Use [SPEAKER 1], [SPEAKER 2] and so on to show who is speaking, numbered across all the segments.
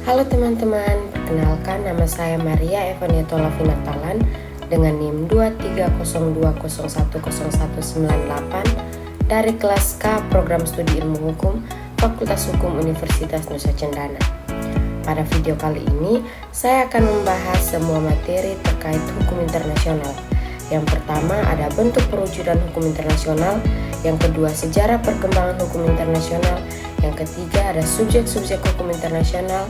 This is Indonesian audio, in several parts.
[SPEAKER 1] Halo teman-teman, perkenalkan nama saya Maria Evania Tolavina Talan dengan NIM 23021010198 dari kelas K Program Studi Ilmu Hukum Fakultas Hukum Universitas Nusa Cendana. Pada video kali ini, saya akan membahas semua materi terkait hukum internasional. Yang pertama ada bentuk perwujudan hukum internasional, yang kedua sejarah perkembangan hukum internasional, yang ketiga ada subjek-subjek hukum internasional,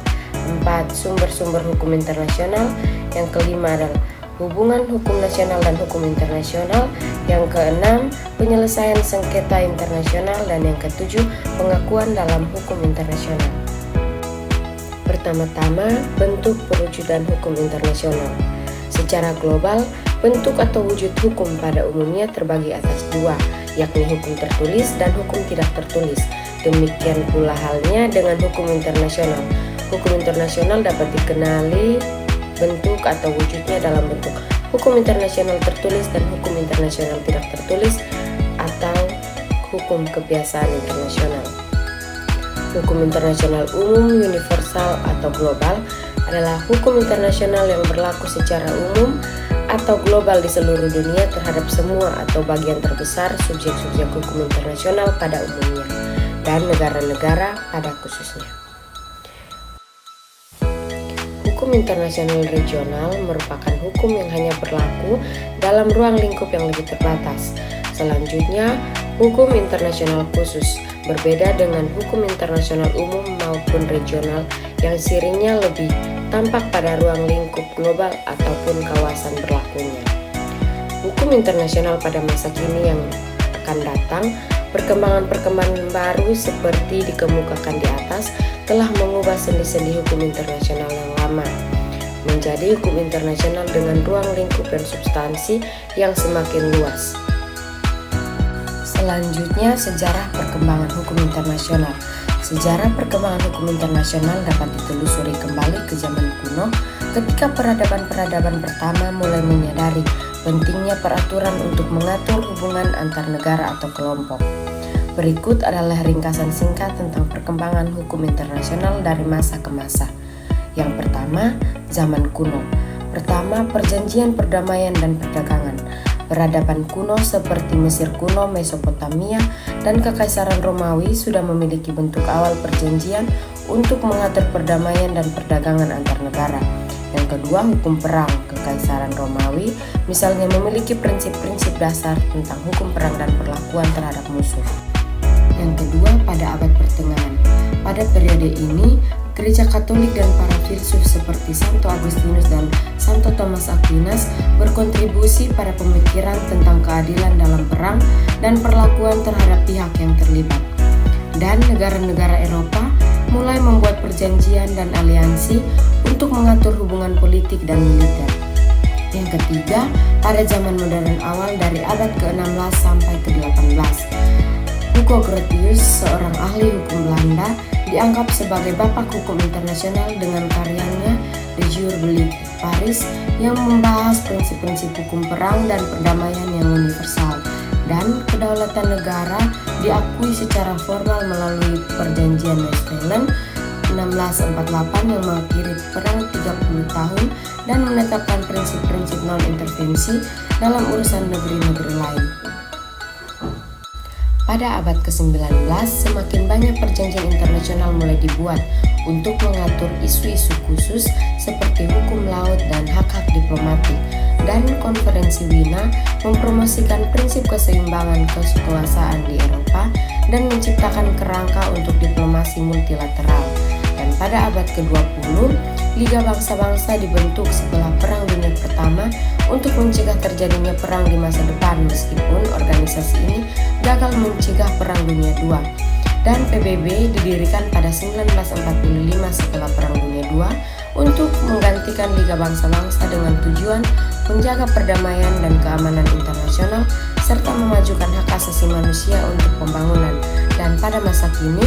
[SPEAKER 1] 4. Sumber-sumber hukum internasional, yang kelima adalah hubungan hukum nasional dan hukum internasional, yang keenam penyelesaian sengketa internasional, dan yang ketujuh pengakuan dalam hukum internasional. Pertama-tama, bentuk perwujudan hukum internasional. Secara global, bentuk atau wujud hukum pada umumnya terbagi atas dua, yakni hukum tertulis dan hukum tidak tertulis. Demikian pula halnya dengan hukum internasional. Hukum internasional dapat dikenali bentuk atau wujudnya dalam bentuk hukum internasional tertulis dan hukum internasional tidak tertulis atau hukum kebiasaan internasional. Hukum internasional umum, universal atau global adalah hukum internasional yang berlaku secara umum atau global di seluruh dunia terhadap semua atau bagian terbesar subjek-subjek hukum internasional pada umumnya dan negara-negara pada khususnya. Hukum internasional regional merupakan hukum yang hanya berlaku dalam ruang lingkup yang lebih terbatas. Selanjutnya, hukum internasional khusus berbeda dengan hukum internasional umum maupun regional yang sirinya lebih tampak pada ruang lingkup global ataupun kawasan berlakunya. Hukum internasional pada masa kini yang akan datang, perkembangan-perkembangan baru seperti dikemukakan di atas telah mengubah sendi-sendi hukum internasional yang lama menjadi hukum internasional dengan ruang lingkup dan substansi yang semakin luas. Selanjutnya, sejarah perkembangan hukum internasional. Sejarah perkembangan hukum internasional dapat ditelusuri kembali ke zaman kuno ketika peradaban-peradaban pertama mulai menyadari pentingnya peraturan untuk mengatur hubungan antar negara atau kelompok. Berikut adalah ringkasan singkat tentang perkembangan hukum internasional dari masa ke masa. Yang pertama, zaman kuno. Pertama, perjanjian perdamaian dan perdagangan. Peradaban kuno seperti Mesir kuno, Mesopotamia, dan Kekaisaran Romawi sudah memiliki bentuk awal perjanjian untuk mengatur perdamaian dan perdagangan antar negara. Yang kedua, hukum perang. Kekaisaran Romawi misalnya memiliki prinsip-prinsip dasar tentang hukum perang dan perlakuan terhadap musuh. Yang kedua, pada abad pertengahan. Pada periode ini, Gereja Katolik dan para filsuf seperti Santo Agustinus dan Santo Thomas Aquinas berkontribusi pada pemikiran tentang keadilan dalam perang dan perlakuan terhadap pihak yang terlibat. Dan negara-negara Eropa mulai membuat perjanjian dan aliansi untuk mengatur hubungan politik dan militer. Yang ketiga, pada zaman modern awal dari abad ke-16 sampai ke-18. Hugo Grotius, seorang ahli hukum Belanda, dianggap sebagai bapak hukum internasional dengan karyanya De Jure Bellique Paris yang membahas prinsip-prinsip hukum perang dan perdamaian yang universal, dan kedaulatan negara diakui secara formal melalui Perjanjian Westphalen 1648 yang mengakhiri perang 30 tahun dan menetapkan prinsip-prinsip non-intervensi dalam urusan negeri-negeri lain. Pada abad ke-19, semakin banyak perjanjian internasional mulai dibuat untuk mengatur isu-isu khusus seperti hukum laut dan hak-hak diplomatik, dan Konferensi Wina mempromosikan prinsip keseimbangan kekuasaan di Eropa dan menciptakan kerangka untuk diplomasi multilateral. Dan pada abad ke-20, Liga Bangsa-Bangsa dibentuk setelah Perang Dunia Pertama untuk mencegah terjadinya perang di masa depan, meskipun organisasi ini gagal mencegah Perang Dunia II. Dan PBB didirikan pada 1945 setelah Perang Dunia II untuk menggantikan Liga Bangsa-Bangsa dengan tujuan menjaga perdamaian dan keamanan internasional serta memajukan hak asasi manusia untuk pembangunan. Dan pada masa kini,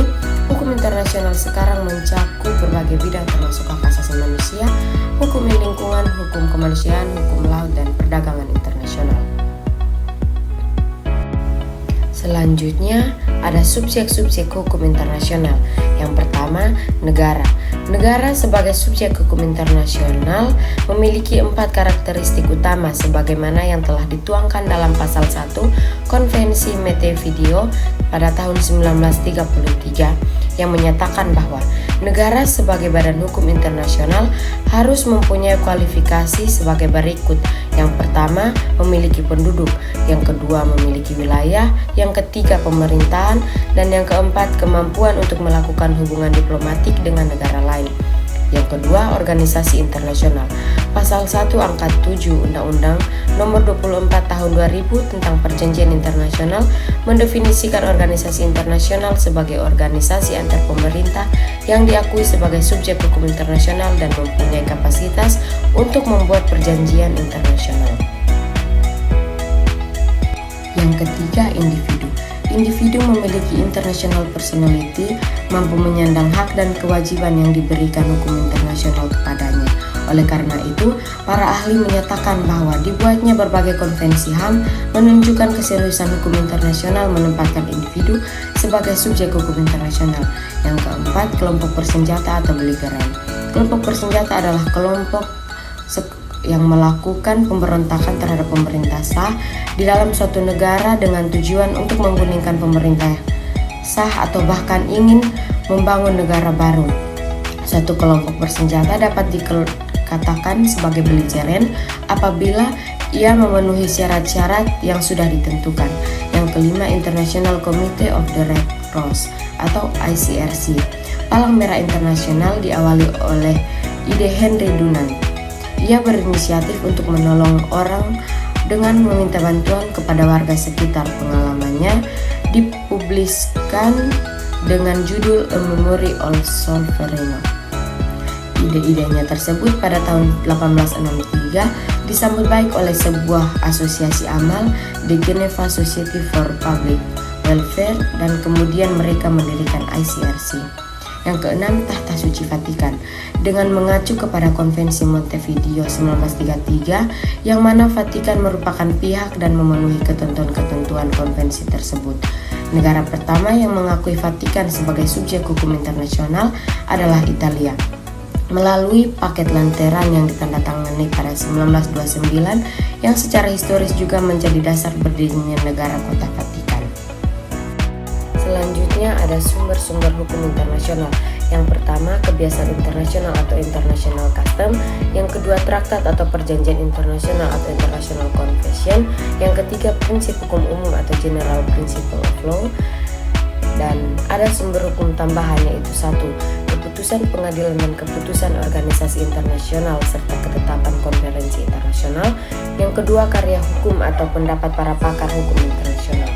[SPEAKER 1] hukum internasional sekarang mencakup berbagai bidang termasuk hak asasi manusia, hukum lingkungan, hukum kemanusiaan, hukum laut, dan perdagangan internasional. Selanjutnya, ada subjek-subjek hukum internasional. Yang pertama, negara. Negara sebagai subjek hukum internasional memiliki 4 karakteristik utama sebagaimana yang telah dituangkan dalam pasal 1 Konvensi Montevideo pada tahun 1933 yang menyatakan bahwa negara sebagai badan hukum internasional harus mempunyai kualifikasi sebagai berikut. Yang pertama, memiliki penduduk, yang kedua, memiliki wilayah, yang ketiga, pemerintahan, dan yang keempat, kemampuan untuk melakukan hubungan diplomatik dengan negara lain. Yang kedua, organisasi internasional. Pasal 1 angka 7 Undang-Undang Nomor 24 Tahun 2000 tentang Perjanjian Internasional mendefinisikan organisasi internasional sebagai organisasi antar pemerintah yang diakui sebagai subjek hukum internasional dan mempunyai kapasitas untuk membuat perjanjian internasional. Yang ketiga, individu. Individu memiliki international personality, mampu menyandang hak dan kewajiban yang diberikan hukum internasional kepadanya. Oleh karena itu, para ahli menyatakan bahwa dibuatnya berbagai konvensi HAM menunjukkan keseriusan hukum internasional menempatkan individu sebagai subjek hukum internasional. Yang keempat, kelompok bersenjata atau beligeran. Kelompok bersenjata adalah kelompok yang melakukan pemberontakan terhadap pemerintah sah di dalam suatu negara dengan tujuan untuk menggulingkan pemerintah sah atau bahkan ingin membangun negara baru. Suatu kelompok bersenjata dapat dikatakan sebagai beligeran apabila ia memenuhi syarat-syarat yang sudah ditentukan. Yang kelima, International Committee of the Red Cross atau ICRC. Palang Merah Internasional diawali oleh ide Henry Dunant. Ia berinisiatif untuk menolong orang dengan meminta bantuan kepada warga sekitar. Pengalamannya dipubliskan dengan judul A Memory of Solferino. Ide-idenya tersebut pada tahun 1863 disambut baik oleh sebuah asosiasi amal, The Geneva Society for Public Welfare, dan kemudian mereka mendirikan ICRC. Yang keenam, Tahta Suci Vatikan. Dengan mengacu kepada Konvensi Montevideo 1933 yang mana Vatikan merupakan pihak dan memenuhi ketentuan-ketentuan konvensi tersebut. Negara pertama yang mengakui Vatikan sebagai subjek hukum internasional adalah Italia melalui paket Lateran yang ditandatangani pada 1929 yang secara historis juga menjadi dasar berdirinya negara kota Vatikan. Selanjutnya ada sumber-sumber hukum internasional. Yang pertama, kebiasaan internasional atau international custom. Yang kedua, traktat atau perjanjian internasional atau international convention. Yang ketiga, prinsip hukum umum atau general principle of law. Dan ada sumber hukum tambahan yaitu 1. Keputusan pengadilan dan keputusan organisasi internasional serta ketetapan konferensi internasional. Yang kedua, karya hukum atau pendapat para pakar hukum internasional.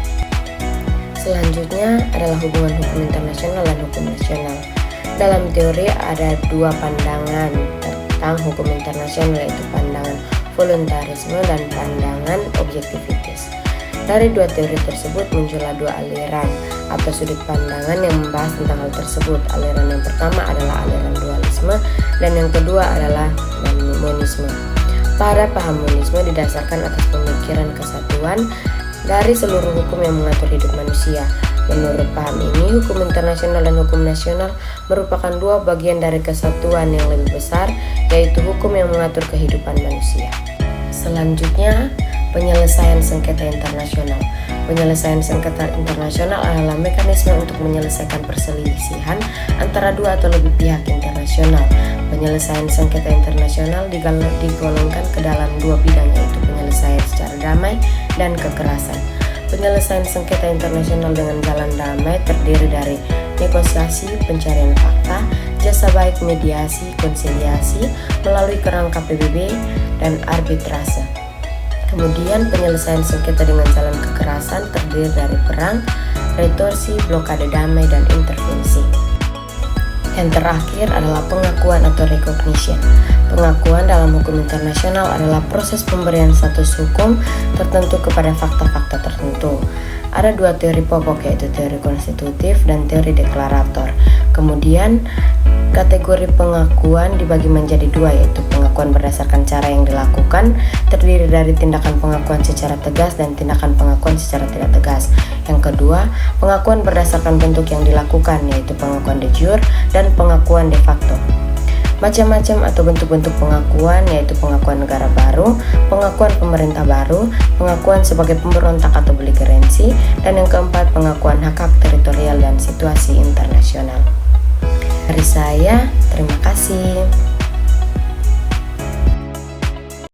[SPEAKER 1] Selanjutnya adalah hubungan hukum internasional dan hukum nasional. Dalam teori ada 2 pandangan tentang hukum internasional, yaitu pandangan voluntarisme dan pandangan objektivitas. Dari 2 teori tersebut muncullah 2 aliran atau sudut pandangan yang membahas tentang hal tersebut. Aliran yang pertama adalah aliran dualisme dan yang kedua adalah monisme. Para paham monisme didasarkan atas pemikiran kesatuan dari seluruh hukum yang mengatur hidup manusia. Menurut paham ini, hukum internasional dan hukum nasional merupakan 2 bagian dari kesatuan yang lebih besar, yaitu hukum yang mengatur kehidupan manusia. Selanjutnya, penyelesaian sengketa internasional. Penyelesaian sengketa internasional adalah mekanisme untuk menyelesaikan perselisihan antara 2 atau lebih pihak internasional. Penyelesaian sengketa internasional digolongkan ke dalam 2 bidang, yaitu penyelesaian secara damai dan kekerasan. Penyelesaian sengketa internasional dengan jalan damai terdiri dari negosiasi, pencarian fakta, jasa baik, mediasi, konsiliasi melalui kerangka PBB, dan arbitrase. Kemudian penyelesaian sengketa dengan jalan kekerasan terdiri dari perang, retorsi, blokade damai, dan intervensi. Yang terakhir adalah pengakuan atau recognition. Pengakuan dalam hukum internasional adalah proses pemberian status hukum tertentu kepada fakta-fakta tertentu. Ada 2 teori pokok, yaitu teori konstitutif dan teori deklarator. Kemudian kategori pengakuan dibagi menjadi 2, yaitu pengakuan berdasarkan cara yang dilakukan, terdiri dari tindakan pengakuan secara tegas dan tindakan pengakuan secara tidak tegas. Yang kedua, pengakuan berdasarkan bentuk yang dilakukan, yaitu pengakuan de jure dan pengakuan de facto. macam-macam atau bentuk-bentuk pengakuan, yaitu pengakuan negara baru, pengakuan pemerintah baru, pengakuan sebagai pemberontak atau beligerensi, dan yang keempat, pengakuan hak-hak teritorial dan situasi internasional. Dari saya, terima kasih.